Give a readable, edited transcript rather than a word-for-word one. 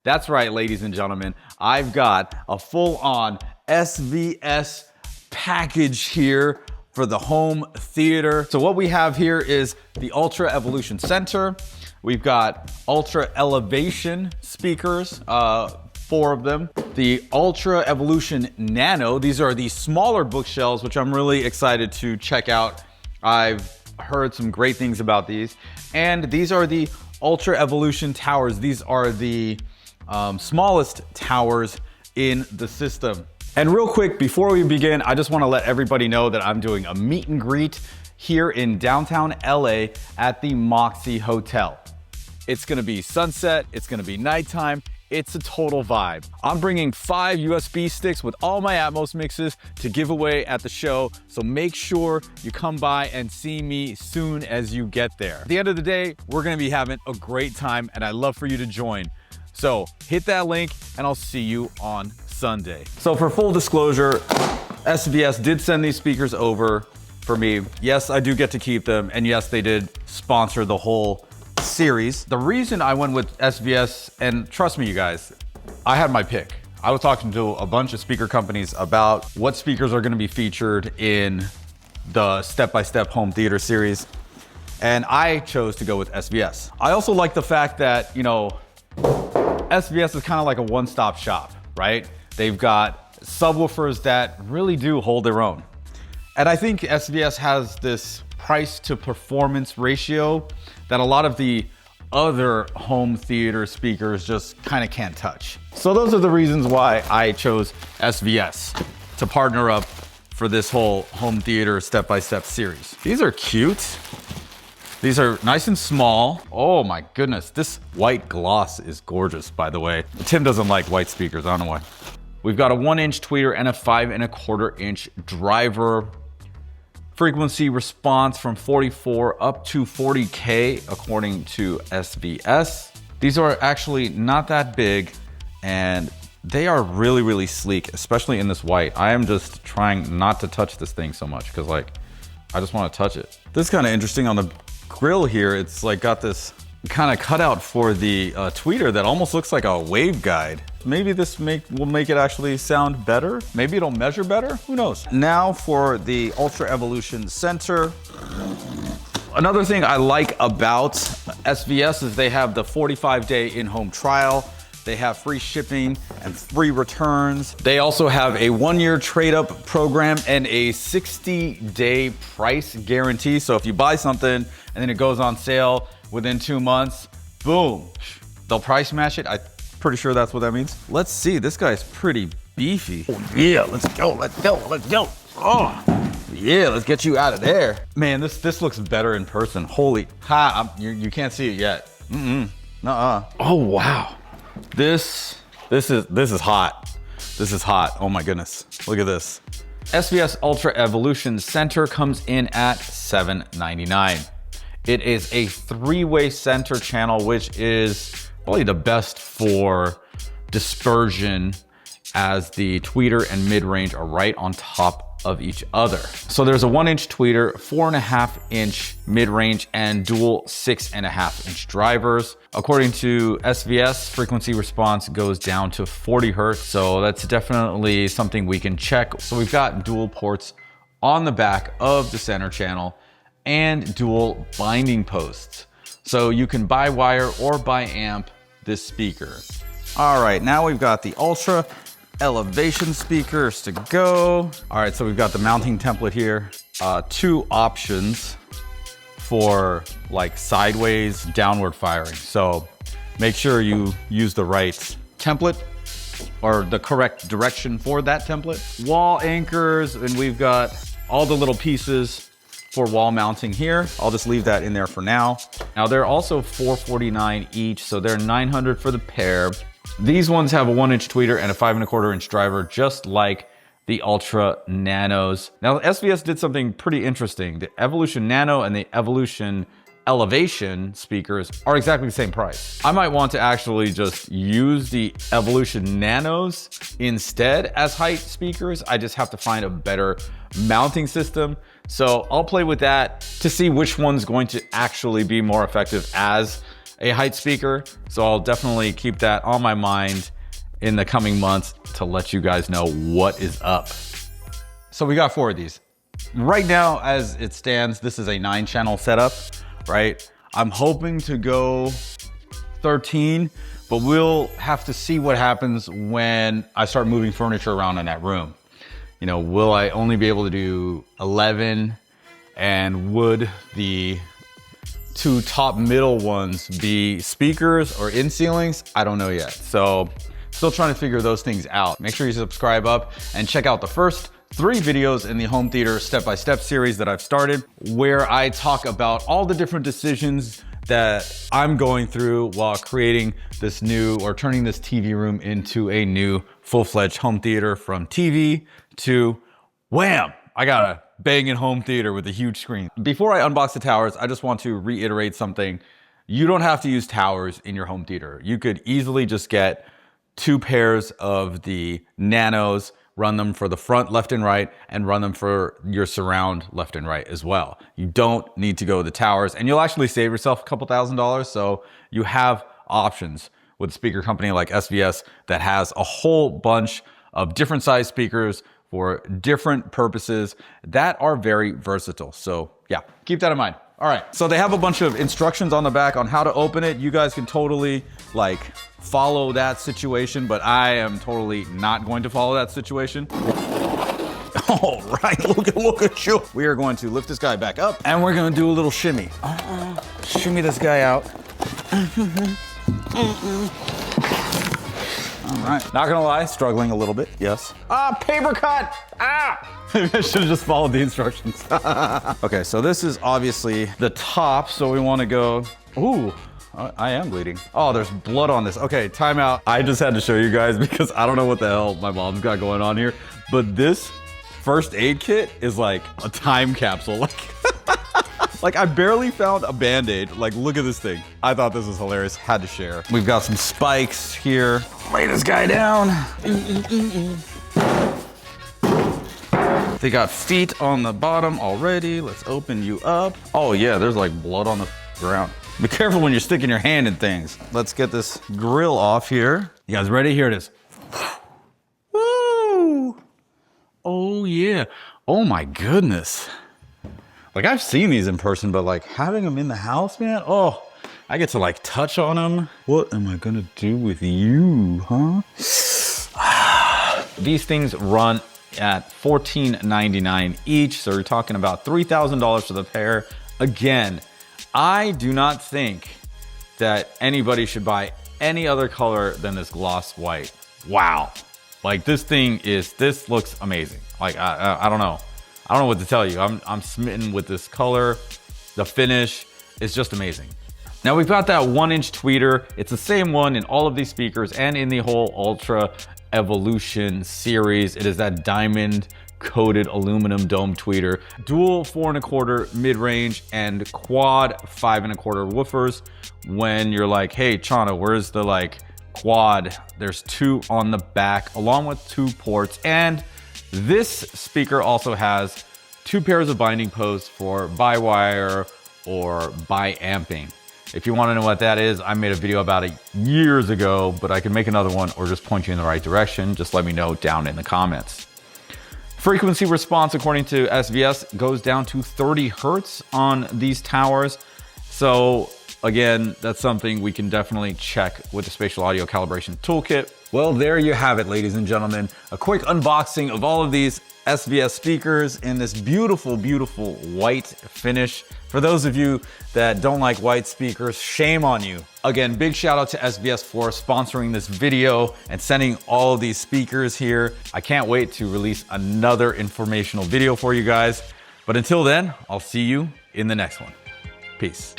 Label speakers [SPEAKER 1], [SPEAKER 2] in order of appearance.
[SPEAKER 1] That's right, ladies and gentlemen. I've got a full-on SVS package here for the home theater. So what we have here is the Ultra Evolution Center. We've got Ultra Elevation speakers, 4 of them. The Ultra Evolution Nano. These are the smaller bookshelves, which I'm really excited to check out. I've heard some great things about these. And these are the Ultra Evolution towers. These are the smallest towers in the system. And real quick, before we begin, I just want to let everybody know that I'm doing a meet and greet here in downtown LA at the Moxie Hotel. It's gonna be sunset, it's gonna be nighttime, it's a total vibe. I'm bringing 5 USB sticks with all my Atmos mixes to give away at the show, so make sure you come by and see me soon as you get there. At the end of the day, we're gonna be having a great time and I'd love for you to join. So hit that link and I'll see you on Sunday. So for full disclosure, SVS did send these speakers over for me. Yes, I do get to keep them. And yes, they did sponsor the whole series. The reason I went with SVS, and trust me, you guys, I had my pick. I was talking to a bunch of speaker companies about what speakers are gonna be featured in the step-by-step home theater series. And I chose to go with SVS. I also like the fact that, you know, SVS is kind of like a one-stop shop, right? They've got subwoofers that really do hold their own. And I think SVS has this price to performance ratio that a lot of the other home theater speakers just kind of can't touch. So those are the reasons why I chose SVS to partner up for this whole home theater step-by-step series. These are cute. These are nice and small. Oh my goodness, this white gloss is gorgeous, by the way. Tim doesn't like white speakers, I don't know why. We've got a 1-inch tweeter and a 5.25-inch driver. Frequency response from 44 up to 40K, according to SVS. These are actually not that big, and they are really, really sleek, especially in this white. I am just trying not to touch this thing so much, because like, I just want to touch it. This is kind of interesting on the grill here. It's like got this kind of cutout for the tweeter that almost looks like a waveguide. Maybe this will make it actually sound better. Maybe it'll measure better, who knows? Now for the Ultra Evolution Center. Another thing I like about SVS is they have the 45-day in-home trial. They have free shipping and free returns. They also have a 1-year trade-up program and a 60-day price guarantee. So if you buy something and then it goes on sale within 2 months, boom, they'll price match it. I'm pretty sure that's what that means. Let's see, this guy's pretty beefy. Oh yeah, let's go, let's go, let's go. Oh yeah, let's get you out of there. Man, this looks better in person. Holy, you can't see it yet. Nuh-uh. Oh wow. This is hot. This is hot. Oh my goodness. Look at this. SVS Ultra Evolution Center comes in at $799. It is a 3-way center channel, which is probably the best for dispersion, as the tweeter and mid-range are right on top of each other. So there's a 1-inch tweeter, 4.5-inch mid-range, and dual 6.5-inch drivers. According to SVS, frequency response goes down to 40 Hertz. So that's definitely something we can check. So we've got dual ports on the back of the center channel and dual binding posts. So you can buy wire or buy amp this speaker. All right, now we've got the Ultra Elevation speakers to go. All right, so we've got the mounting template here. 2 options for like sideways, downward firing. So make sure you use the right template or the correct direction for that template. Wall anchors, and we've got all the little pieces for wall mounting here. I'll just leave that in there for now. Now they're also $449 each, so they're $900 for the pair. These ones have a 1-inch tweeter and a 5.25-inch driver, just like the Ultra Nanos. Now, SVS did something pretty interesting. The Evolution Nano and the Evolution Elevation speakers are exactly the same price. I might want to actually just use the Evolution Nanos instead as height speakers. I just have to find a better mounting system. So I'll play with that to see which one's going to actually be more effective as a height speaker. So I'll definitely keep that on my mind in the coming months to let you guys know what is up. So we got 4 of these. Right now, as it stands, this is a 9-channel setup, right? I'm hoping to go 13, but we'll have to see what happens when I start moving furniture around in that room. You know, will I only be able to do 11, and would the 2 top middle ones be speakers or in ceilings? I don't know yet. So still trying to figure those things out. Make sure you subscribe up and check out the first 3 videos in the home theater step-by-step series that I've started, where I talk about all the different decisions that I'm going through while creating this new, or turning this TV room into a new full-fledged home theater, from TV to wham, I got a banging home theater with a huge screen. Before I unbox the towers, I just want to reiterate something. You don't have to use towers in your home theater. You could easily just get 2 pairs of the Nanos, run them for the front left and right, and run them for your surround left and right as well. You don't need to go to the towers, and you'll actually save yourself a couple $1,000s. So you have options with a speaker company like SVS that has a whole bunch of different size speakers for different purposes that are very versatile. So yeah, keep that in mind. All right, so they have a bunch of instructions on the back on how to open it. You guys can totally like follow that situation, but I am totally not going to follow that situation. All right, look at you. We are going to lift this guy back up, and we're gonna do a little shimmy. Shimmy this guy out. All right, not gonna lie, struggling a little bit, yes. Paper cut, Maybe I should have just followed the instructions. Okay, so this is obviously the top, so we wanna go, ooh, I am bleeding. Oh, there's blood on this. Okay, time out. I just had to show you guys because I don't know what the hell my mom's got going on here, but this first aid kit is like a time capsule. Like I barely found a Band-Aid. Like, look at this thing. I thought this was hilarious, had to share. We've got some spikes here. Lay this guy down. They got feet on the bottom already. Let's open you up. Oh yeah, there's like blood on the ground. Be careful when you're sticking your hand in things. Let's get this grill off here. You guys ready? Here it is. Woo! Oh yeah. Oh my goodness. Like I've seen these in person, but like having them in the house, man, oh, I get to like touch on them. What am I gonna do with you, huh? These things run at $14.99 each, so you're talking about $3,000 for the pair. Again, I do not think that anybody should buy any other color than this gloss white. Wow. Like this looks amazing. Like, I don't know. I don't know what to tell you. I'm smitten with this color. The finish is just amazing. Now we've got that 1-inch tweeter. It's the same one in all of these speakers and in the whole Ultra Evolution series. It is that diamond coated aluminum dome tweeter, dual 4.25 mid-range and quad 5.25 woofers. When you're like, hey Chana, where's the like quad? There's 2 on the back along with 2 ports, and this speaker also has 2 pairs of binding posts for bi-wire or bi-amping. If you want to know what that is, I made a video about it years ago, but I can make another one or just point you in the right direction. Just let me know down in the comments. Frequency response, according to SVS, goes down to 30 Hertz on these towers. So again, that's something we can definitely check with the Spatial Audio Calibration Toolkit. Well, there you have it, ladies and gentlemen. A quick unboxing of all of these SVS speakers in this beautiful, beautiful white finish. For those of you that don't like white speakers, shame on you. Again, big shout out to SVS for sponsoring this video and sending all of these speakers here. I can't wait to release another informational video for you guys. But until then, I'll see you in the next one. Peace.